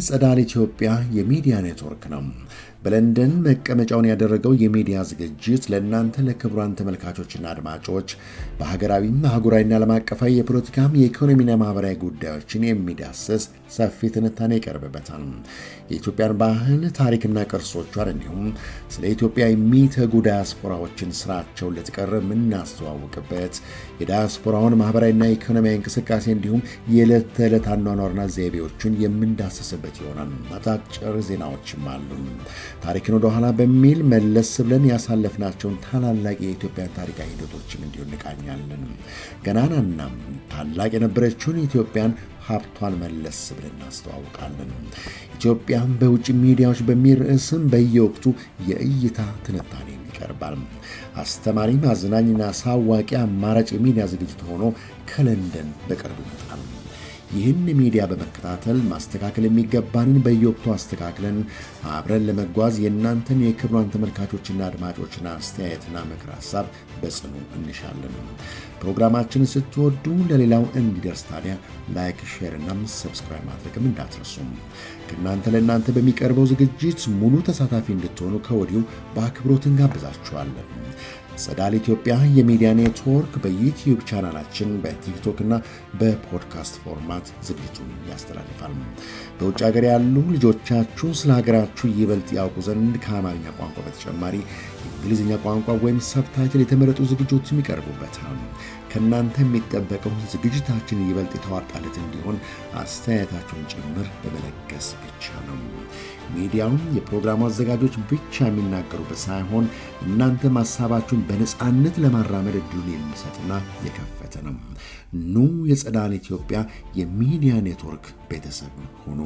ጸዳል ኢትዮጵያ የሚዲያ ኔትወርክ ነው። በለንደን መቀመጫውን ያደረገው የሚዲያ ዝግጅት ለእናንተ ለክቡራን ተመልካቾችና አድማጮች በሀገራዊና አህጉራዊና ዓለም አቀፋዊ የፖለቲካም የኢኮኖሚና ማህበራዊ ጉዳዮችን የሚዳስስ ሰፊ ትንታኔ ይቀርብበታል። የኢትዮጵያን ባህል ታሪክና ቅርሶቿን እንዲሁም ስለ ኢትዮጵያ የሚተጉ ዳያስፖራዎችን ስራቸውን ለተቀረብ የምናስተዋውቅበት የዳያስፖራውን ማህበራዊና ኢኮኖሚያዊ እንቅስቃሴ እንዲሁም የዕለት ተዕለት አኗኗርና ዘይቤዎችን የምንዳስስበት ይሆናል። አጫጭር ዜናዎችም አሉ። ታሪክን ወደ ኋላ በሚል መለስ ብለን ያሳለፍናቸውን ታላላቅ የኢትዮጵያን ታሪካዊ ሂደቶችም እንዲሁ እንቃኛለን። ገናናና ታላቅ የነበረችውን ኢትዮጵያን ሀብቷን መለስ ብለን እናስተዋውቃለን። ኢትዮጵያን በውጭ ሚዲያዎች በሚል ርዕስም በየወቅቱ የእይታ ትንታኔ ይቀርባል። አስተማሪ፣ አዝናኝና አሳዋቂ አማራጭ የሚዲያ ዝግጅት ሆኖ ከለንደን በቅርቡ ይመጣል። ይህን ሚዲያ በመከታተል ማስተካከል የሚገባንን በየወቅቱ አስተካክለን አብረን ለመጓዝ የእናንተን የክቡራን ተመልካቾችና አድማጮችን አስተያየትና ምክር ሀሳብ በጽኑ እንሻለን። ፕሮግራማችንን ስትወዱ ለሌላው እንዲደርስ ታዲያ ላይክ፣ ሼር እና ሰብስክራይብ ማድረግም እንዳትረሱም። ከእናንተ ለእናንተ በሚቀርበው ዝግጅት ሙሉ ተሳታፊ እንድትሆኑ ከወዲሁ በአክብሮት እንጋብዛችኋለን። ጸዳል ኢትዮጵያ የሚዲያ ኔትወርክ በዩቲዩብ ቻናላችን በቲክቶክ እና በፖድካስት ፎርማት ዝግጅቱን ያስተላልፋል። በውጭ ሀገር ያሉ ልጆቻችሁ ስለ ሀገራችሁ ይበልጥ ያውቁ ዘንድ ከአማርኛ ቋንቋ በተጨማሪ የእንግሊዝኛ ቋንቋ ወይም ሰብታይትል የተመረጡ ዝግጅቶችም ይቀርቡበታል። ከእናንተ የሚጠበቀው ዝግጅታችን ይበልጥ የተዋጣለት እንዲሆን አስተያየታችሁን ጭምር በመለገስ ብቻ ነው። ሚዲያውን የፕሮግራሙ አዘጋጆች ብቻ የሚናገሩበት ሳይሆን እናንተ ሀሳባችሁን በነፃነት ለማራመድ እድሉን የሚሰጥና የከፈተ ነው። ኑ የጸዳል ኢትዮጵያ የሚዲያ ኔትወርክ ቤተሰብ ሆኑ።